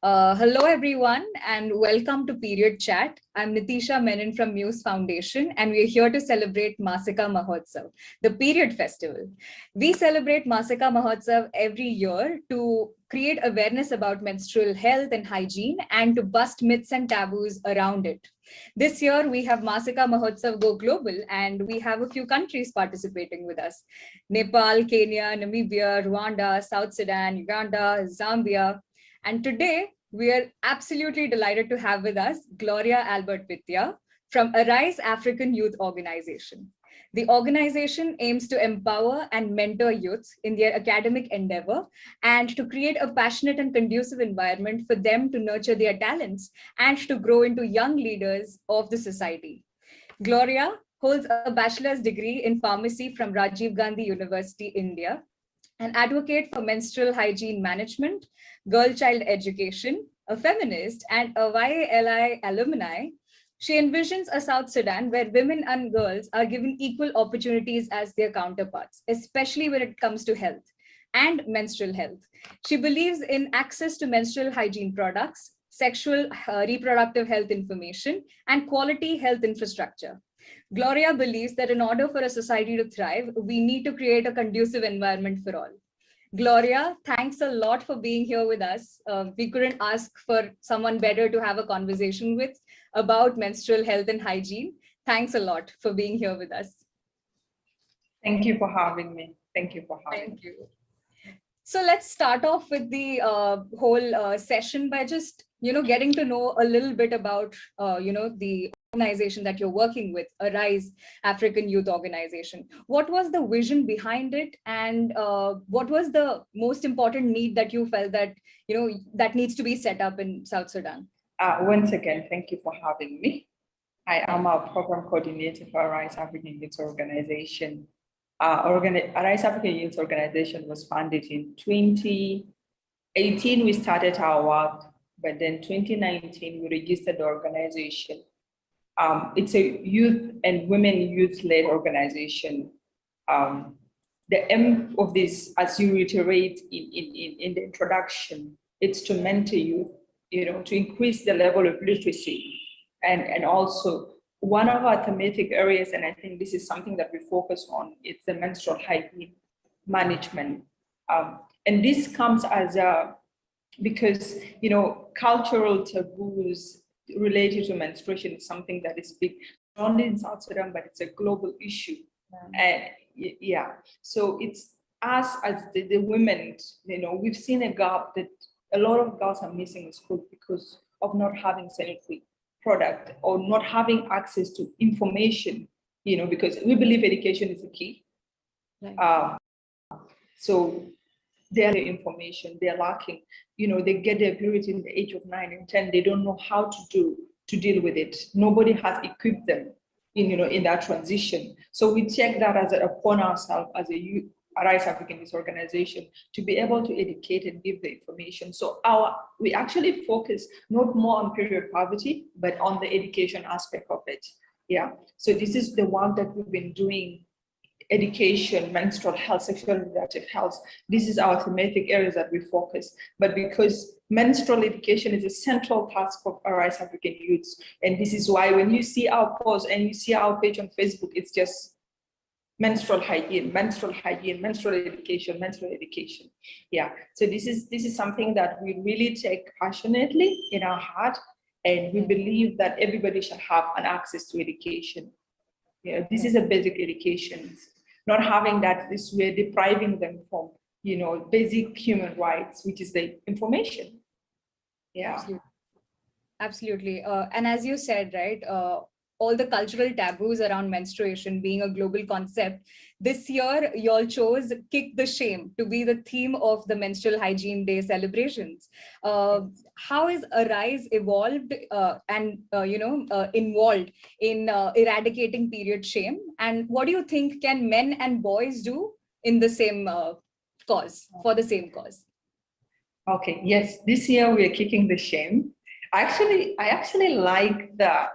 Hello, everyone, and welcome to Period Chat. I'm Nitisha Menon from Muse Foundation, and we're here to celebrate Maasika Mahotsav, the Period Festival. We celebrate Maasika Mahotsav every year to create awareness about menstrual health and hygiene and to bust myths and taboos around it. This year, we have Maasika Mahotsav go global, and we have a few countries participating with us. Nepal, Kenya, Namibia, Rwanda, South Sudan, Uganda, Zambia. And today, we are absolutely delighted to have with us Gloria Albert from Arise African Youth Organization. The organization aims to empower and mentor youth in their academic endeavor and to create a passionate and conducive environment for them to nurture their talents and to grow into young leaders of the society. Gloria holds a bachelor's degree in pharmacy from Rajiv Gandhi University, India, an advocate for menstrual hygiene management, girl-child education, a feminist, and a YALI alumni. She envisions a South Sudan where women and girls are given equal opportunities as their counterparts, especially when it comes to health and menstrual health. She believes in access to menstrual hygiene products, sexual reproductive health information, and quality health infrastructure. Gloria believes that in order for a society to thrive, we need to create a conducive environment for all. Gloria, thanks a lot for being here with us. We couldn't ask for someone better to have a conversation with about menstrual health and hygiene. Thanks a lot for being here with us. Thank you for having me. Thank you for having me. Thank you. So let's start off with the whole session by just, getting to know a little bit about, the organization that you're working with, Arise African Youth Organization. What was the vision behind it, and what was the most important need that you felt that, that needs to be set up in South Sudan? Once again, thank you for having me. I am a program coordinator for Arise African Youth Organization. Arise African Youth Organization was founded in 2018. We started our work, but then 2019 we registered the organization. It's a youth and women youth-led organization. The aim of this, as you reiterate in the introduction, it's to mentor youth, to increase the level of literacy, and also one of our thematic areas, and I think this is something that we focus on, it's the menstrual hygiene management. And this comes as because, cultural taboos related to menstruation is something that is big, not only in South Sudan, but it's a global issue. And so it's us as the women, we've seen a gap that a lot of girls are missing in school because of not having sanitary product or not having access to information, because we believe education is the key. Right. So they're the information, they're lacking, they get their period in the age of 9 and 10, they don't know how to deal with it. Nobody has equipped them, in that transition. So we take that as upon ourselves as a youth, Arise African Youth Organization, to be able to educate and give the information. So we actually focus not more on period poverty, but on the education aspect of it. Yeah. So this is the work that we've been doing: education, menstrual health, sexual and reproductive health. This is our thematic areas that we focus. But because menstrual education is a central task of Arise African Youths, and this is why when you see our post and you see our page on Facebook, it's just menstrual hygiene, menstrual education. Yeah. So this is something that we really take passionately in our heart, and we believe that everybody should have an access to education. This is a basic education. Not having that, we're depriving them from, basic human rights, which is the information. Yeah. Absolutely. And as you said, right, all the cultural taboos around menstruation being a global concept, this year you all chose Kick the Shame to be the theme of the Menstrual Hygiene Day celebrations. How is Arise evolved and involved in eradicating period shame? And what do you think can men and boys do in the same cause, for the same cause? Okay, yes, this year we are kicking the shame. I actually like the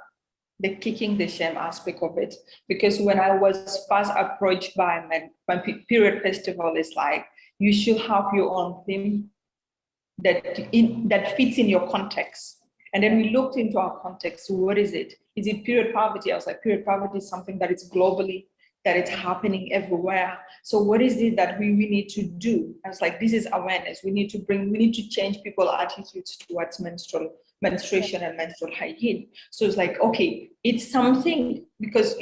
kicking the shame aspect of it, because when I was first approached by men, when Period Festival is like, you should have your own theme, that fits in your context. And then we looked into our context. So what is it? Is it period poverty? I was like, period poverty is something that is globally, that it's happening everywhere. So what is it that we need to do? I was like, this is awareness. We need to change people's attitudes towards menstruation and menstrual hygiene. So it's like, okay, it's something, because,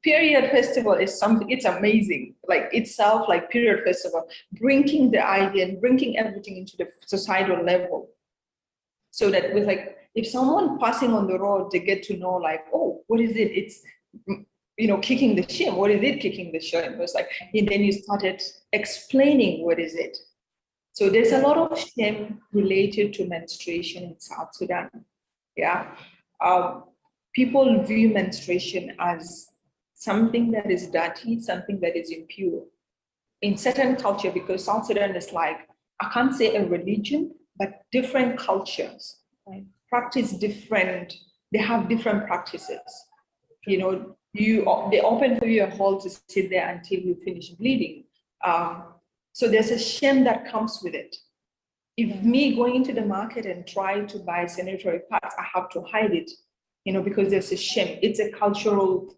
period festival is something, it's amazing. Like itself, like period festival, bringing the idea and bringing everything into the societal level. So that with like, if someone passing on the road, they get to know like, oh, what is it? It's, kicking the shame. What is it kicking the shame? It was like, and then you started explaining what is it. So there's a lot of shame related to menstruation in South Sudan. Yeah. People view menstruation as something that is dirty, something that is impure. In certain culture, because South Sudan is like, I can't say a religion, but different cultures, right? Practice different, they have different practices. They open for you a hole to sit there until you finish bleeding. So there's a shame that comes with it. If me going into the market and try to buy sanitary pads, I have to hide it, because there's a shame. It's a cultural,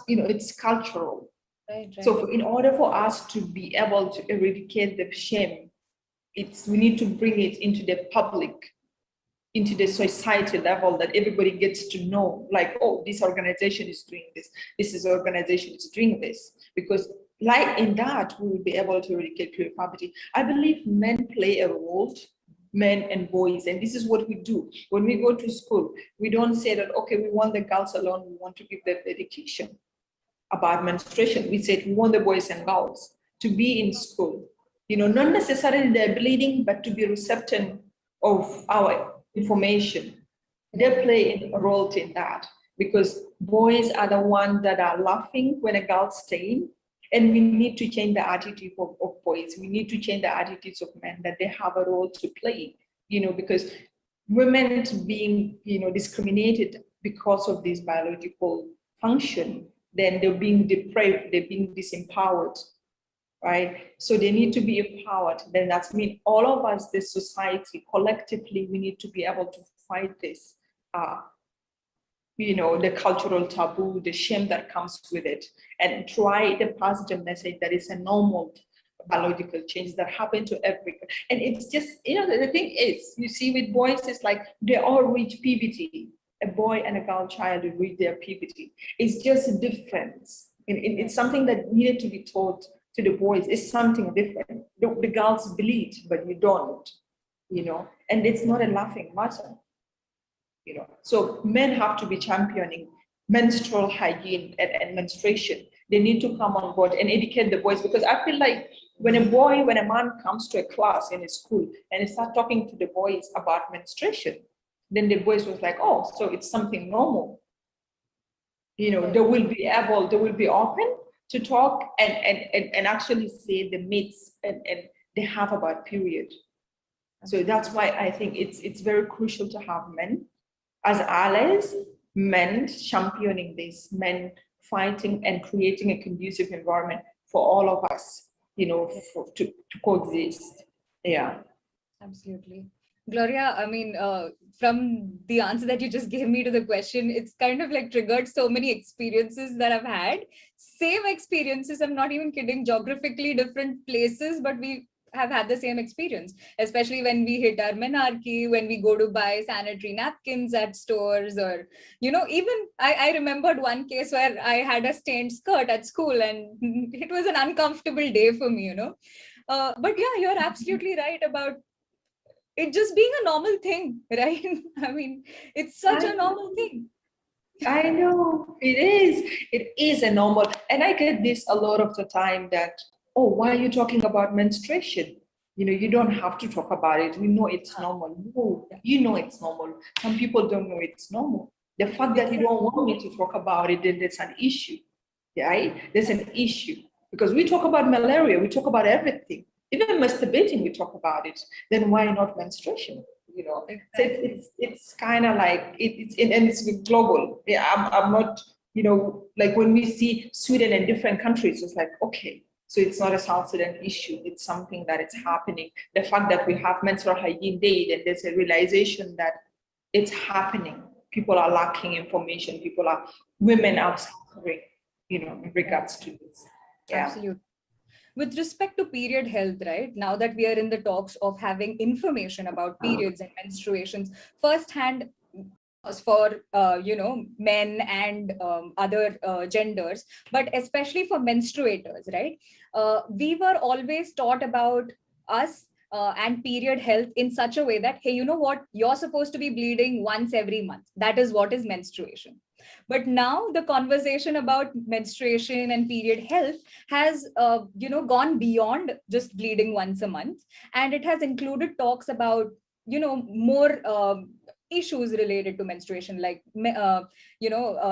it's cultural. Right. So in order for us to be able to eradicate the shame, we need to bring it into the public, into the society level, that everybody gets to know, like, oh, this organization is doing this, organization is doing this. Because like in that, we will be able to eradicate period poverty. I believe men play a role, men and boys, and this is what we do. When we go to school, we don't say that, okay, we want the girls alone, we want to give them education about menstruation. We said we want the boys and girls to be in school, not necessarily they're bleeding, but to be receptive of our information. They play a role in that, because boys are the ones that are laughing when a girl's staying, and we need to change the attitude of boys. We need to change the attitudes of men, that they have a role to play, because women being, discriminated because of this biological function, then they're being deprived, they're being disempowered, right? So they need to be empowered. Then that's mean all of us, this society, collectively, we need to be able to fight this, the cultural taboo, the shame that comes with it, and try the positive message that it's a normal biological change that happen to everyone. And it's just, the thing is, you see with boys, it's like they all reach puberty. A boy and a girl child will reach their puberty. It's just a difference. It's something that needed to be taught to the boys. It's something different. The girls bleed, but you don't, and it's not a laughing matter. So men have to be championing menstrual hygiene and menstruation. They need to come on board and educate the boys, because I feel like when a man comes to a class in a school and they start talking to the boys about menstruation, then the boys was like, oh, so it's something normal. They will be open to talk and actually say the myths and they have about period. So that's why I think it's very crucial to have men as allies, men championing this, men fighting and creating a conducive environment for all of us, to coexist. Yeah. Absolutely. Gloria, I mean, from the answer that you just gave me to the question, it's kind of like triggered so many experiences that I've had. Same experiences, I'm not even kidding, geographically different places, but we have had the same experience, especially when we hit our menarche, when we go to buy sanitary napkins at stores, or, even I remembered one case where I had a stained skirt at school and it was an uncomfortable day for me, But yeah, you're absolutely right about it just being a normal thing, right? I mean, it's such a normal thing. I know, it is a normal, and I get this a lot of the time that, oh, why are you talking about menstruation? You don't have to talk about it. We know it's normal. No, it's normal. Some people don't know it's normal. The fact that you don't want me to talk about it, then there's an issue, right? There's an issue, because we talk about malaria, we talk about everything. Even masturbating, we talk about it. Then why not menstruation? Exactly. So it's kind of like and it's global. Yeah, I'm not, like when we see Sweden and different countries, it's like, okay, So it's not a South Sudan issue. It's something that is happening. The fact that we have Menstrual Hygiene Day, and there's a realization that it's happening. People are lacking information. Women are suffering, in regards to this. Yeah. Absolutely. With respect to period health, right? Now that we are in the talks of having information about periods and menstruations firsthand, for men and other genders, but especially for menstruators, right? We were always taught about us and period health in such a way that, hey, you know what, you're supposed to be bleeding once every month. That is what is menstruation. But now the conversation about menstruation and period health has gone beyond just bleeding once a month, and it has included talks about more issues related to menstruation, like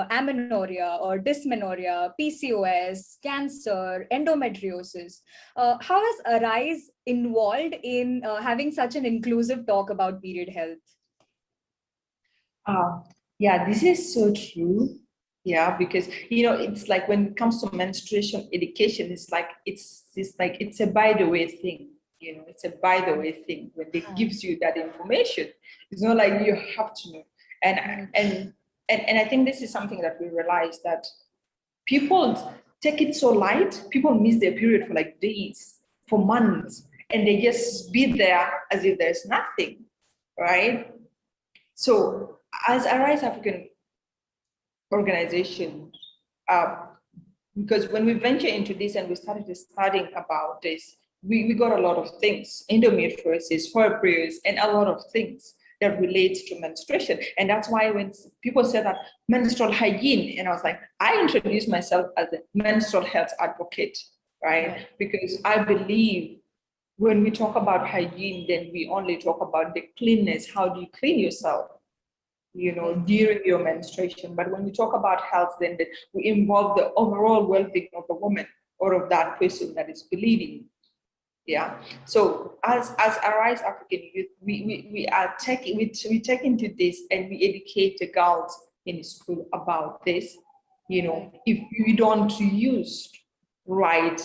amenorrhea or dysmenorrhea, PCOS, cancer, endometriosis. How has Arise involved in having such an inclusive talk about period health? Yeah, this is so true. Yeah, because it's like when it comes to menstruation education, it's a by the way thing. It's a by the way thing. When it gives you that information, it's not like you have to know. And I think this is something that we realize, that people take it so light. People miss their period for like days, for months, and they just be there as if there's nothing, right? So as Arise African organization, because when we venture into this and we started studying about this, we got a lot of things, endometriosis, fibroids, and a lot of things that relates to menstruation. And that's why when people say that menstrual hygiene, and I was like, I introduced myself as a menstrual health advocate, right? Because I believe when we talk about hygiene, then we only talk about the cleanness. How do you clean yourself, during your menstruation? But when we talk about health, then we involve the overall well-being of the woman or of that person that is bleeding. Yeah. So as Arise African Youth, we take into this and we educate the girls in school about this. If you don't use right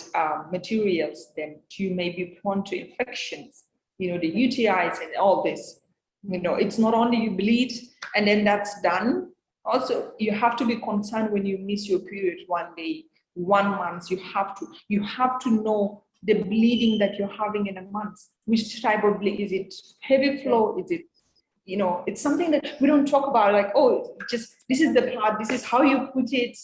materials, then you may be prone to infections, the UTIs and all this. It's not only you bleed and then that's done. Also, you have to be concerned when you miss your period 1 day, 1 month. You have to know the bleeding that you're having in a month. Which type of bleed? Is it heavy flow? Is it, it's something that we don't talk about, like, oh, just this is the part, this is how you put it,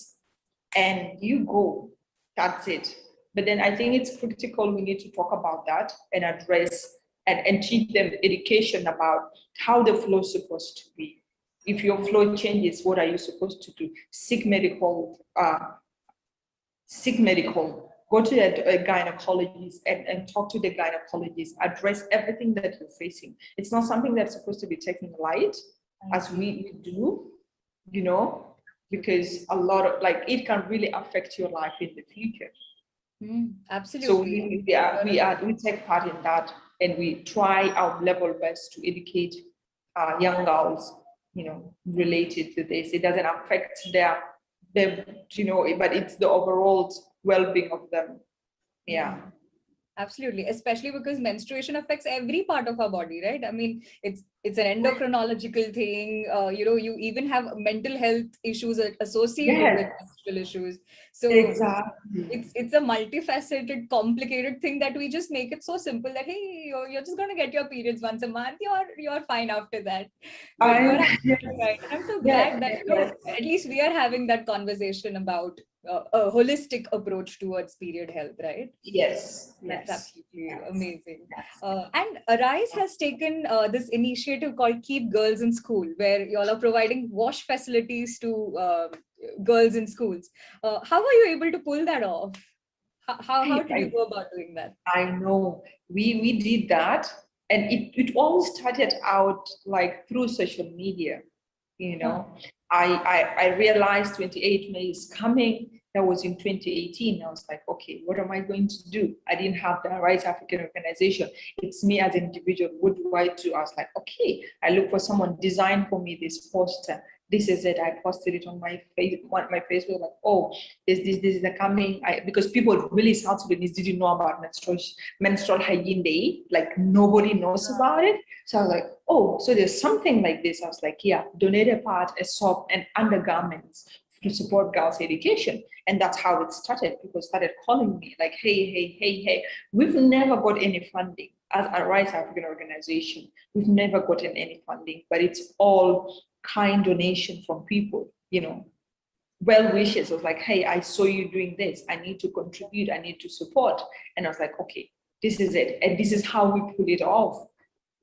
and you go. That's it. But then I think it's critical, we need to talk about that and address and teach them education about how the flow is supposed to be. If your flow changes, what are you supposed to do? Seek medical, go to a gynecologist and talk to the gynecologist, address everything that you're facing. It's not something that's supposed to be taken light as we do, because a lot of, it can really affect your life in the future. Absolutely. So we take part in that, and we try our level best to educate young girls, related to this. It doesn't affect them, but it's the overall well-being of them. Yeah. Absolutely, especially because menstruation affects every part of our body, right? I mean, it's an endocrinological thing. You even have mental health issues associated with menstrual issues. So exactly, it's a multifaceted, complicated thing that we just make it so simple that, hey, you're just going to get your periods once a month. You're fine after that. But you're absolutely right. I'm so glad that at least we are having that conversation about a holistic approach towards period health, right? Yes. That's absolutely amazing. And Arise has taken this initiative called Keep Girls in School, where you all are providing wash facilities to girls in schools. How are you able to pull that off? How did you go about doing that? I know we did that, and it all started out like through social media. I realized 28 May is coming, That was in 2018. I was like, okay, what am I going to do? I didn't have the Rights African organization. It's me as an individual. What do I do? I was like, okay, I look for someone design for me this poster. This is it. I posted it on my Facebook. Like, oh, this is the coming. Because people really South Sudanese didn't know about menstrual hygiene day. Like nobody knows about it. So I was like, oh, so there's something like this. I was like, yeah, donate a part, a soap, and undergarments to support girls' education. And that's how it started. People started calling me like, hey, we've never got any funding as a Rights African organization. We've never gotten any funding, but it's all kind donation from people, well wishes. I was like, hey, I saw you doing this. I need to contribute. I need to support. And I was like, okay, this is it. And this is how we pull it off.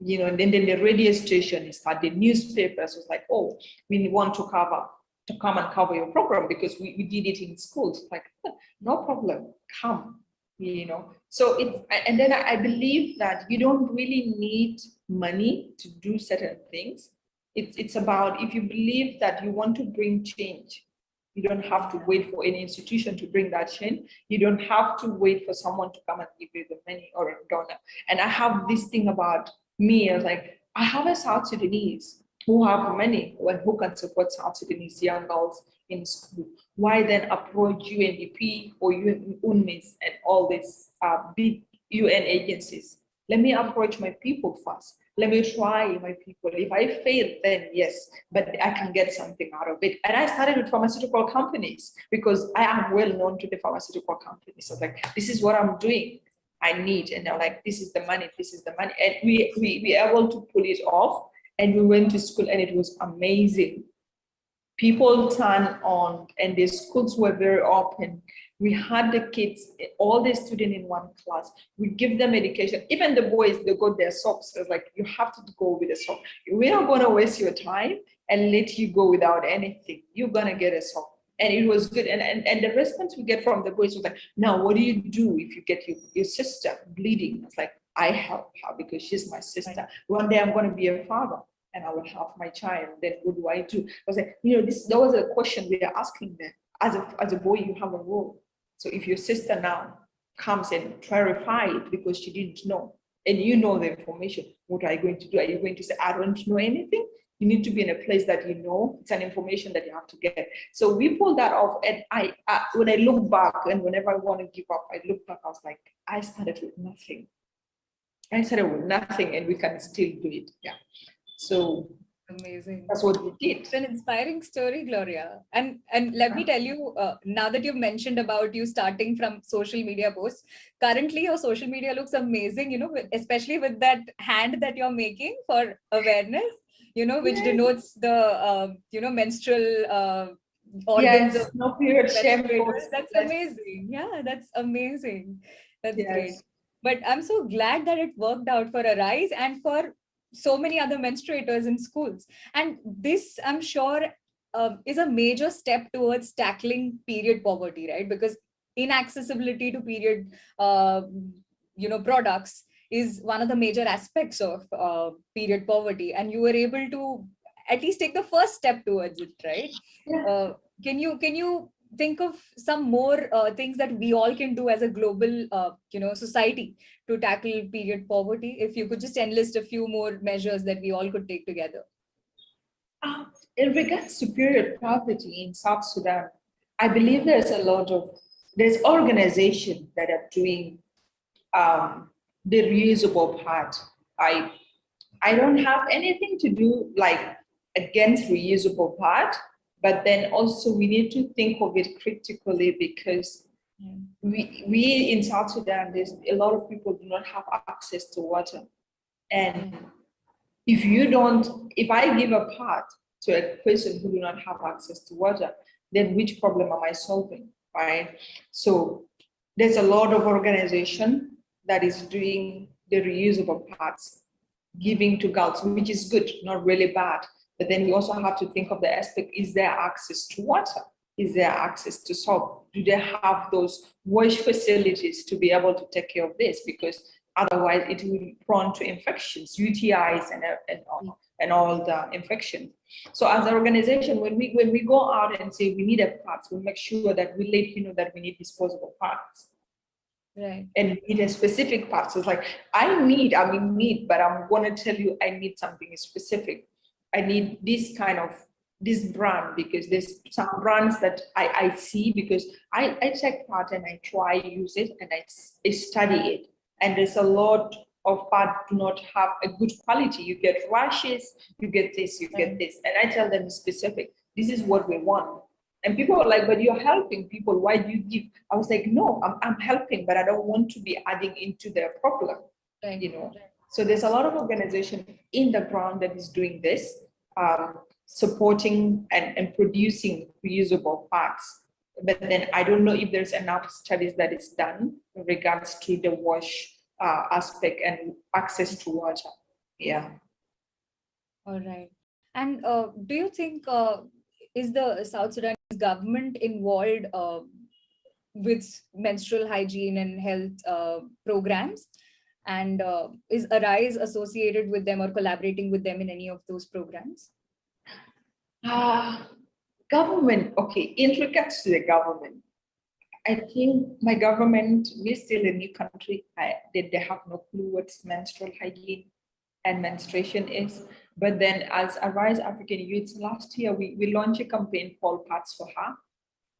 And then the radio station started, newspapers was like, oh, we want to come and cover your program because we did it in schools. Like, no problem, come, So and then I believe that you don't really need money to do certain things. It's about, if you believe that you want to bring change, you don't have to wait for any institution to bring that change. You don't have to wait for someone to come and give you the money or a donor. And I have this thing about me, I was like, I have a South Sudanese who have money and who can support South Sudanese young girls in school. Why then approach UNDP or UNMIS and all these big UN agencies? Let me approach my people first. Let me try my people. If I fail, then yes, but I can get something out of it. And I started with pharmaceutical companies because I am well known to the pharmaceutical companies. So I was like, this is what I'm doing. I need. And they're like, this is the money, this is the money. And we were able to pull it off. And we went to school and it was amazing. People turned on and the schools were very open. We had the kids, all the students in one class. We give them education. Even the boys, they got their socks. It's like, you have to go with a sock. We're not going to waste your time and let you go without anything. You're going to get a sock. And it was good. And the response we get from the boys was like, now what do you do if you get your sister bleeding? It's like, I help her because she's my sister. Right. One day I'm going to be a father and I will help my child. Then what do I do? I was like, that was a question we are asking them. As a boy, you have a role. So if your sister now comes and clarify it because she didn't know, and you know the information, what are you going to do? Are you going to say, I don't know anything? You need to be in a place that you know. It's an information that you have to get. So we pulled that off. And when I look back and whenever I want to give up, I look back, I was like, I started with nothing. And we can still do it. Yeah. So amazing. That's what we did. It's an inspiring story, Gloria. And let me tell you, now that you've mentioned about you starting from social media posts, currently your social media looks amazing, especially with that hand that you're making for awareness, which denotes the, menstrual organs. Yes, no period shame. That's amazing. Yeah, that's amazing. That's great. But I'm so glad that it worked out for Arise and for so many other menstruators in schools. And this, I'm sure, is a major step towards tackling period poverty, right? Because inaccessibility to period, products is one of the major aspects of period poverty. And you were able to at least take the first step towards it, right? Yeah. Can you think of some more things that we all can do as a global, society to tackle period poverty? If you could just enlist a few more measures that we all could take together. In regards to period poverty in South Sudan, I believe there's organizations that are doing the reusable part. I don't have anything to do against reusable part, but then also we need to think of it critically because we in South Sudan, there's a lot of people do not have access to water. And if I give a part to a person who do not have access to water, then which problem am I solving, right? So there's a lot of organization that is doing the reusable parts, giving to girls, which is good, not really bad. But then we also have to think of the aspect, is there access to water? Is there access to soap? Do they have those wash facilities to be able to take care of this? Because otherwise it will be prone to infections, UTIs and and all the infections. So as an organization, when we go out and say we need a pads, we make sure that we let you know that we need disposable pads. Right. And we need a specific part. So it's like, I need, but I'm going to tell you I need something specific. I need this brand, because there's some brands that I see, because I check part and I try use it and I study it. And there's a lot of part do not have a good quality. You get rashes, you get this, you get this. And I tell them specific, this is what we want. And people are like, but you're helping people. Why do you give? I was like, no, I'm helping, but I don't want to be adding into their problem, Right. you know. So there's a lot of organization in the ground that is doing this, supporting and producing reusable parts. But then I don't know if there's enough studies that is done in regards to the wash aspect and access to water. Yeah. All right. And do you think is the South Sudanese government involved with menstrual hygiene and health programs? And is ARISE associated with them or collaborating with them in any of those programs? Government, okay, in regards to the government, I think my government, we're still a new country. They have no clue what menstrual hygiene and menstruation is. But then as ARISE African Youth, last year, we launched a campaign called Parts for Her.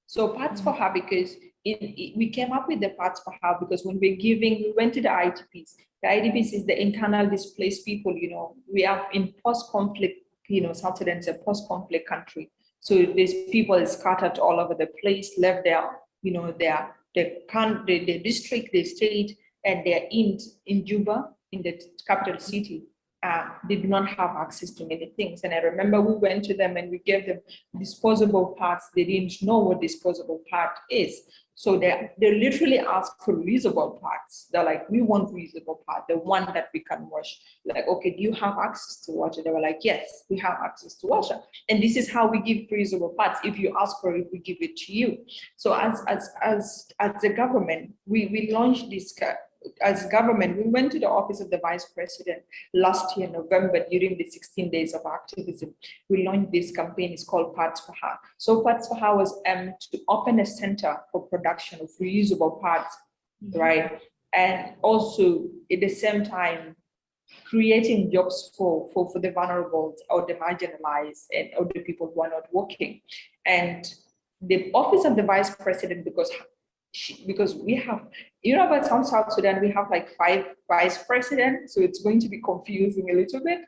So Parts for Her, because we came up with the Parts for Her because when we went to the IDPs. The IDPs is the internal displaced people, you know, we are in post-conflict, you know, South Sudan is a post-conflict country. So these people scattered all over the place, left their, you know, the district, the state, and they're in Juba, in the capital city. They do not have access to many things. And I remember we went to them and we gave them disposable parts. They didn't know what disposable part is. So they literally asked for reusable parts. They're like, we want reusable part, the one that we can wash. Like, okay, do you have access to water? They were like, yes, we have access to water. And this is how we give reusable parts. If you ask for it, we give it to you. So as the government, we launched this. As government, we went to the office of the vice president last year, November, during the 16 days of activism. We launched this campaign, it's called Parts for Her. So Parts for Her was to open a center for production of reusable parts, right? And also at the same time, creating jobs for the vulnerable or the marginalized or the people who are not working. And the office of the vice president, because we have, you know, about South Sudan, we have like 5 vice presidents, so it's going to be confusing a little bit.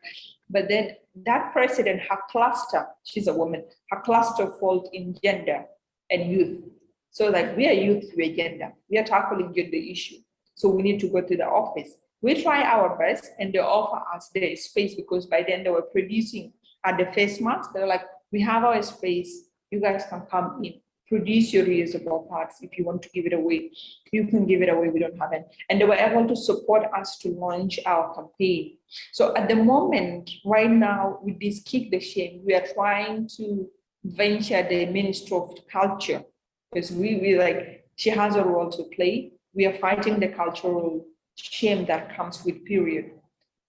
But then that president, her cluster, she's a woman, her cluster falls in gender and youth. So like we are youth, we are gender, we are tackling gender issue. So we need to go to the office. We try our best and they offer us their space, because by then they were producing at the face masks. They're like, we have our space, you guys can come in. Produce your reusable parts. If you want to give it away, you can give it away. We don't have it. And they were able to support us to launch our campaign. So at the moment, right now, with this Kick the Shame, we are trying to venture the Ministry of Culture, because we like, she has a role to play. We are fighting the cultural shame that comes with period.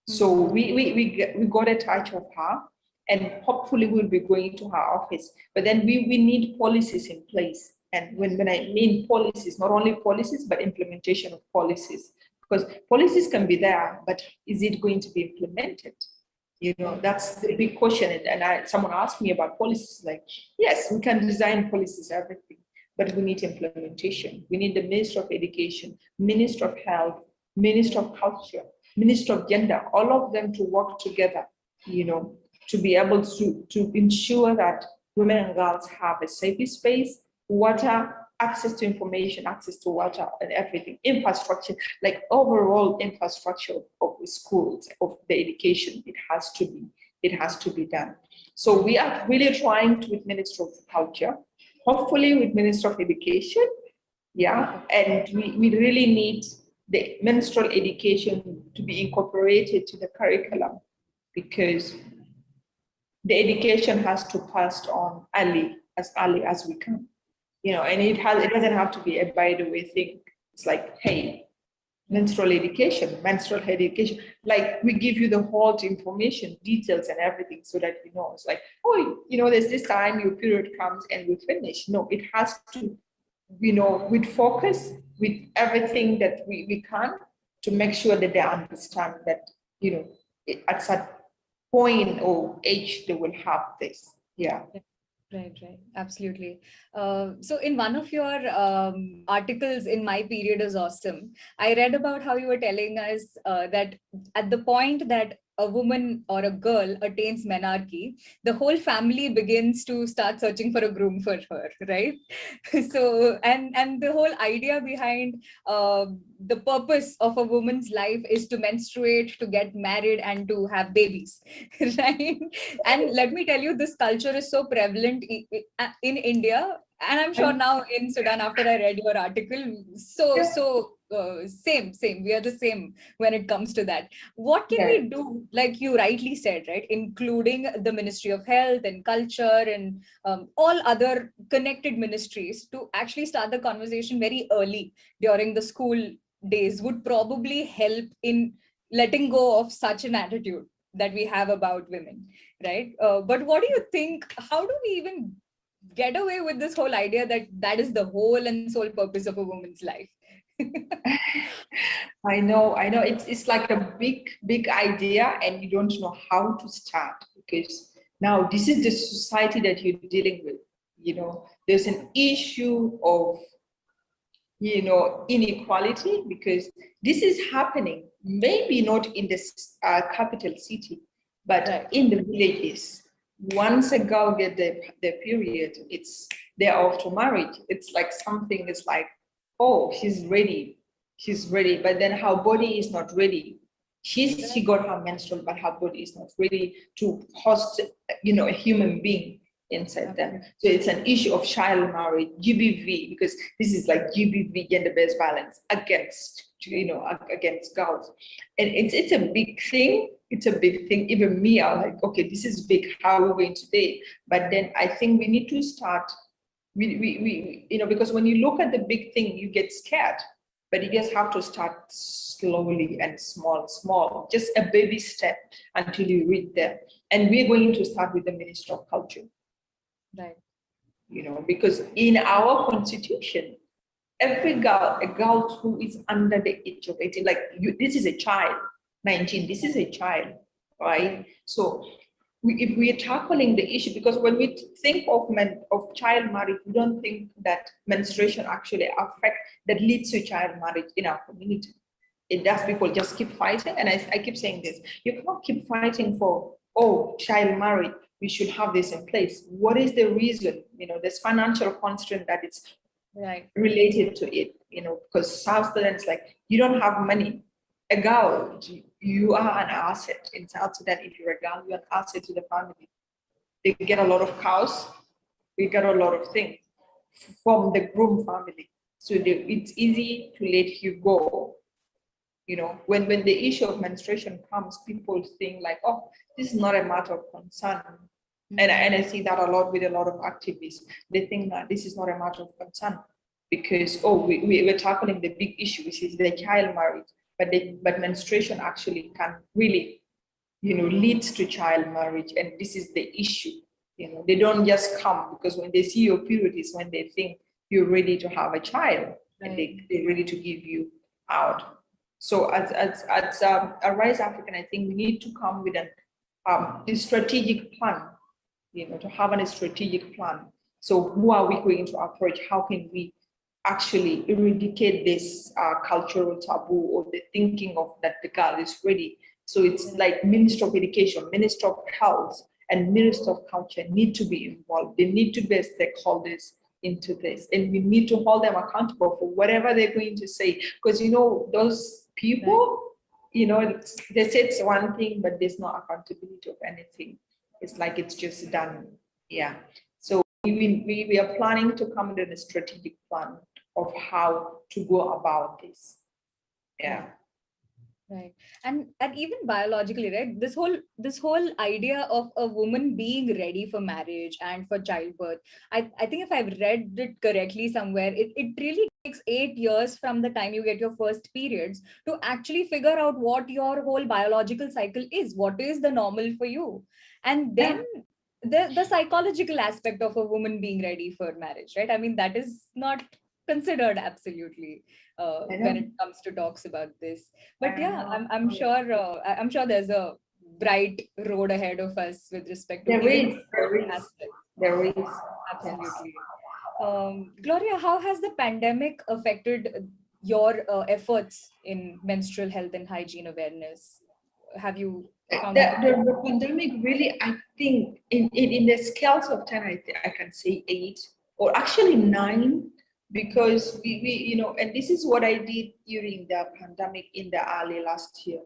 So we got a touch of her. And hopefully we'll be going to her office. But then we need policies in place. And when I mean policies, not only policies, but implementation of policies. Because policies can be there, but is it going to be implemented? You know, that's the big question. And someone asked me about policies, like, yes, we can design policies, everything, but we need implementation. We need the Minister of Education, Minister of Health, Minister of Culture, Minister of Gender, all of them to work together, you know, to be able to ensure that women and girls have a safe space, water, access to information, access to water and everything, infrastructure, like overall infrastructure of the schools, of the education, it has to be done. So we are really trying to with Minister of Culture, hopefully with Minister of Education, yeah, and we really need the menstrual education to be incorporated to the curriculum, because the education has to pass on early as we can, you know, and it doesn't have to be a by the way thing. It's like, hey, menstrual education, like we give you the whole information, details and everything so that you know. It's like, oh, there's this time your period comes and we finish. No, it has to, with focus, with everything that we can, to make sure that they understand that, at some point or age they will have this. Yeah. Right, absolutely. So in one of your articles in My Period is Awesome, I read about how you were telling us that at the point that a woman or a girl attains menarche, the whole family begins to start searching for a groom for her, right? So, and the whole idea behind the purpose of a woman's life is to menstruate, to get married, and to have babies, right? And let me tell you, this culture is so prevalent in India, and I'm sure now in Sudan, after I read your article, same. We are the same when it comes to that. What can we do, like you rightly said, right? Including the Ministry of Health and Culture and all other connected ministries, to actually start the conversation very early during the school days would probably help in letting go of such an attitude that we have about women, right? But what do you think? How do we even get away with this whole idea that that is the whole and sole purpose of a woman's life? I know. It's like a big idea, and you don't know how to start, because now this is the society that you're dealing with. There's an issue of inequality, because this is happening, maybe not in the capital city, but in the villages. Once a girl gets the period, they're off to marriage. It's like something is like, oh, she's ready, but then her body is not ready. She got her menstrual, but her body is not ready to host, a human being inside them. So it's an issue of child marriage, GBV, because this is like GBV, gender-based violence against girls. And it's a big thing. It's a big thing. Even me, I'm like, okay, this is big. How are we going to do it? But then I think we need to start. Because when you look at the big thing, you get scared. But you just have to start slowly and small, just a baby step until you reach there. And we're going to start with the Minister of Culture. Right. Because in our constitution, every girl, a girl who is under the age of 18, this is a child, 19, this is a child, right? So if we are tackling the issue, because when we think of child marriage, we don't think that menstruation actually that leads to child marriage in our community. It does. People just keep fighting, and I keep saying this: you cannot keep fighting for child marriage. We should have this in place. What is the reason? There's financial constraint that it's related to it. Because South Sudan is like, you don't have money. A girl, you are an asset in South Sudan. If you're a girl, you're an asset to the family. They get a lot of cows. We get a lot of things from the groom family. So it's easy to let you go. When the issue of menstruation comes, people think like, oh, this is not a matter of concern. And I see that a lot with a lot of activists. They think that this is not a matter of concern because, we're tackling the big issue, which is the child marriage. But menstruation actually can really, leads to child marriage. And this is the issue. They don't just come because when they see your period is when they think you're ready to have a child, and they're ready to give you out. So as a Rise African, I think we need to come with a strategic plan, to have a strategic plan. So who are we going to approach? How can we actually eradicate this cultural taboo or the thinking of that the girl is ready? So it's like Minister of Education, Minister of Health, and Minister of Culture need to be involved. They need to be stakeholders into this, and we need to hold them accountable for whatever they're going to say, because those people, they say it's one thing, but there's no accountability of anything. It's like it's just done. Yeah. So we are planning to come with a strategic plan of how to go about this. Yeah. Right. And even biologically, right? This whole idea of a woman being ready for marriage and for childbirth. I think if I've read it correctly somewhere, it really takes 8 years from the time you get your first periods to actually figure out what your whole biological cycle is, what is the normal for you. And then Yeah. the psychological aspect of a woman being ready for marriage, right? I mean, that is not considered absolutely I when know. it comes to talks about this. But I yeah, know. I'm sure there's a bright road ahead of us with respect to There even is, these there is, aspects. there is. Yes. Absolutely. Gloria, how has the pandemic affected your efforts in menstrual health and hygiene awareness? Have you found The, that? the pandemic really, I think, in the scales of 10, I can say 8 or actually 9, because and this is what I did during the pandemic in the early last year.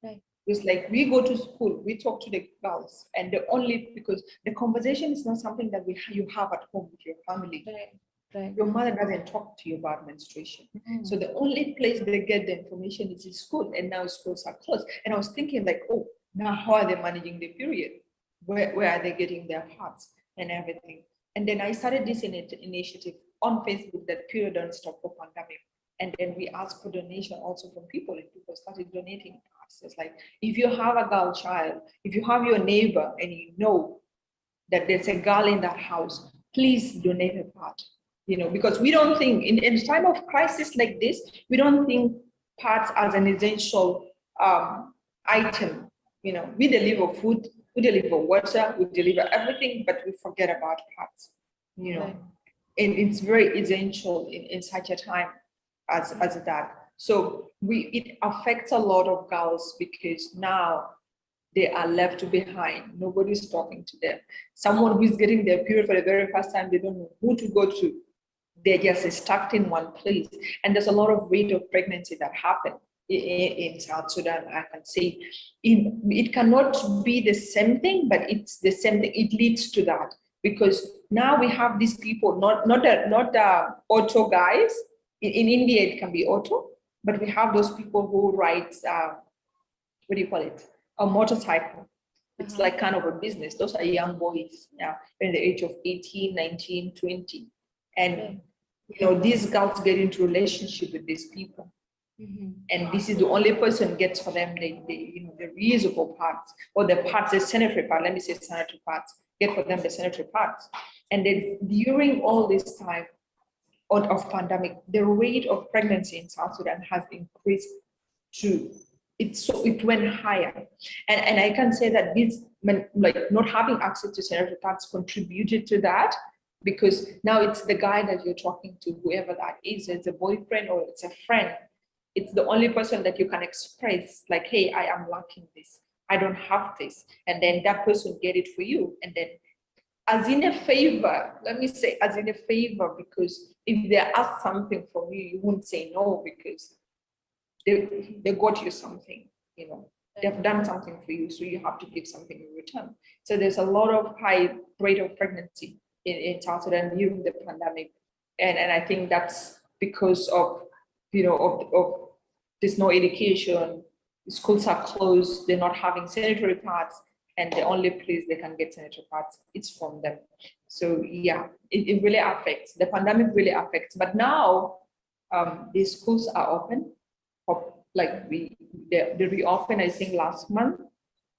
Right, It's like we go to school, we talk to the girls, and the only because the conversation is not something that you have at home with your family. right, right. Your mother doesn't talk to you about menstruation. So Mm. the only place they get the information is in school, and now schools are closed. And I was thinking like, oh, now how are they managing the period? Where are they getting their parts and everything? And then I started this initiative on Facebook, that period don't stop for pandemic. And then we asked for donation also from people, and people started donating parts. It's like, if you have a girl child, if you have your neighbor and you know that there's a girl in that house, please donate a part. Because we don't think in time of crisis like this, we don't think parts as an essential item. We deliver food, we deliver water, we deliver everything, but we forget about parts. You know, Right. and it's very essential in such a time as that. So it affects a lot of girls because now they are left behind. Nobody's talking to them. Someone who's getting their period for the very first time, they don't know who to go to. They're just stuck in one place. And there's a lot of rate of pregnancy that happen in South Sudan. I can say it cannot be the same thing, but it's the same thing. It leads to that because now we have these people, not auto guys. In India, it can be auto, but we have those people who write, what do you call it? A motorcycle. It's Uh-huh. like kind of a business. Those are young boys, yeah, in the age of 18, 19, 20. And Right. these girls get into relationship with these people. Mm-hmm. And this is the only person gets for them the reusable parts, or the parts, the sanitary part, let me say sanitary parts, get for them the sanitary parts. And then during all this time of pandemic, the rate of pregnancy in South Sudan has increased to it went higher. And I can say that this, like not having access to sanitary pads, contributed to that, because now it's the guy that you're talking to, whoever that is, it's a boyfriend or it's a friend. It's the only person that you can express, like, hey, I am lacking this, I don't have this, and then that person get it for you. And then as in a favor, let me say as in a favor, because if they ask something from you, you won't say no, because they got you something, they've done something for you, so you have to give something in return. So there's a lot of high rate of pregnancy in South Sudan during the pandemic. And I think that's because of, of there's no education, schools are closed, they're not having sanitary pads, and the only place they can get sanitary pads is from them. So yeah, it really affects, the pandemic really affects. But now these schools are open, like they reopened, I think last month.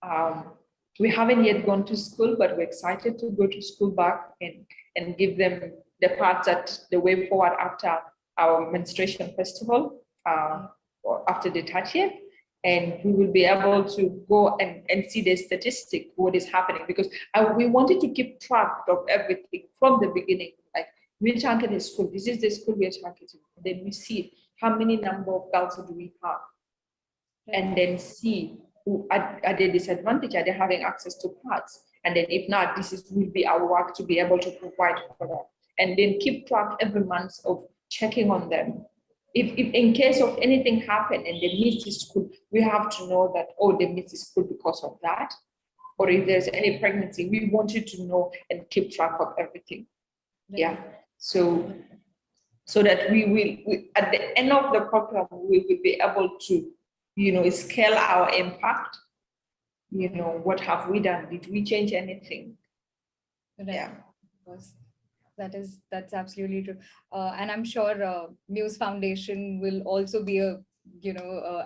Um, we haven't yet gone to school, but we're excited to go to school back and give them the parts that the way forward after our menstruation festival, or after the 30th. And we will be able to go and see the statistic, what is happening, because we wanted to keep track of everything from the beginning. Like, we target the school, this is the school we are targeting. Then we see how many number of girls do we have, and then see who are they disadvantaged, are they having access to parts, and then if not, will be our work to be able to provide for them, and then keep track every month of checking on them. If in case of anything happen and they miss the school, we have to know that, oh, they missed the school because of that. Or if there's any pregnancy, we want you to know and keep track of everything. Yeah. So that we will, at the end of the program, we will be able to scale our impact. What have we done? Did we change anything? Right. Yeah. That's absolutely true. And I'm sure Muse Foundation will also be a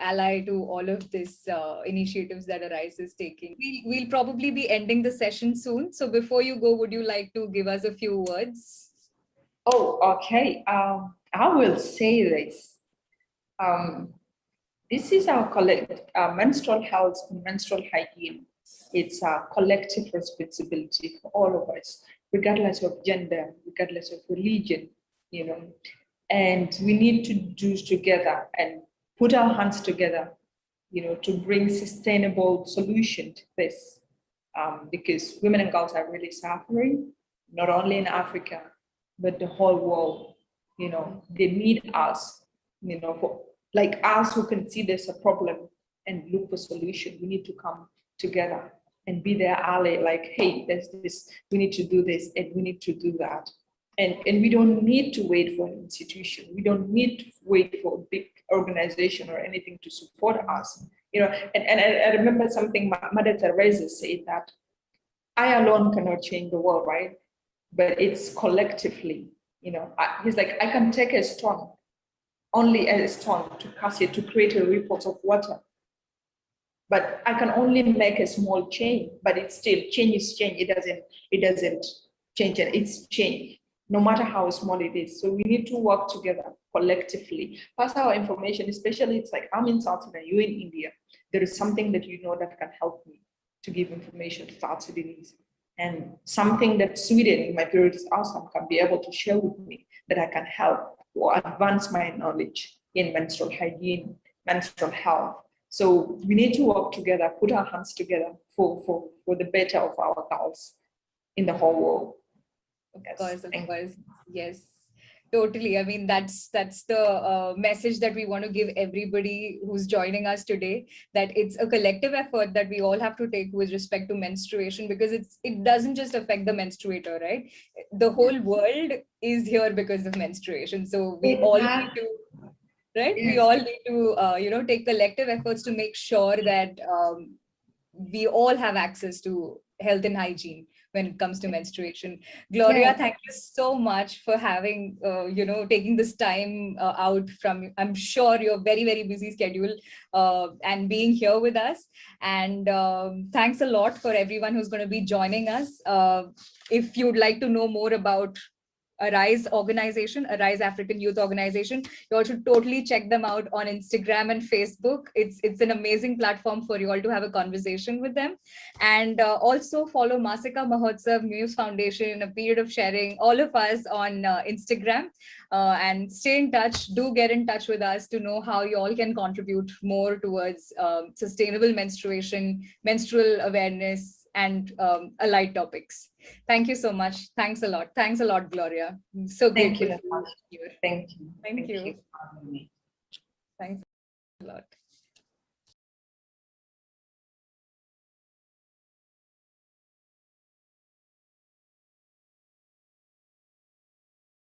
ally to all of this initiatives that Arise is taking. We'll probably be ending the session soon. So before you go, would you like to give us a few words? Oh, okay. I will say this. This is our collective menstrual health and menstrual hygiene. It's a collective responsibility for all of us, regardless of gender, regardless of religion, and we need to do together and put our hands together, to bring sustainable solution to this, because women and girls are really suffering, not only in Africa, but the whole world. They need us, for, like us who can see there's a problem and look for solution. We need to come together and be their ally, like, hey, there's this, we need to do this and we need to do that. And we don't need to wait for an institution. We don't need to wait for a big organization or anything to support us. And I remember something Mother Teresa said, that I alone cannot change the world, right? But it's collectively, he's like, I can take a stone, only a stone, to cast it to create a ripple of water. But I can only make a small change, but it's still change is change. It doesn't change it. It's change, no matter how small it is. So we need to work together collectively, pass our information, especially it's like I'm in South Sudan, you in India. There is something that that can help me to give information to South Sudanese. And something that Sweden, my period is awesome, can be able to share with me that I can help or advance my knowledge in menstrual hygiene, menstrual health. So we need to work together, put our hands together for the better of our girls in the whole world. Of course, yes, totally. I mean, that's the message that we want to give everybody who's joining us today, that it's a collective effort that we all have to take with respect to menstruation, because it doesn't just affect the menstruator, right? The whole world is here because of menstruation. So we all need to, right? Yes. We all need to, take collective efforts to make sure that we all have access to health and hygiene when it comes to menstruation. Gloria, yeah. Thank you so much for having, taking this time out from, I'm sure, your very, very busy schedule and being here with us. And thanks a lot for everyone who's going to be joining us. If you'd like to know more about Arise organization, Arise African Youth Organization, you all should totally check them out on Instagram and Facebook. It's an amazing platform for you all to have a conversation with them. And also follow Maasika, Mahotsav, Muse Foundation, A Period of Sharing, all of us on Instagram, and stay in touch. Do get in touch with us to know how you all can contribute more towards sustainable menstruation, menstrual awareness, and allied topics. Thank you so much. Thanks a lot. Thanks a lot, Gloria. So thank you. Thank you. Thank you. Thank you. Thanks a lot.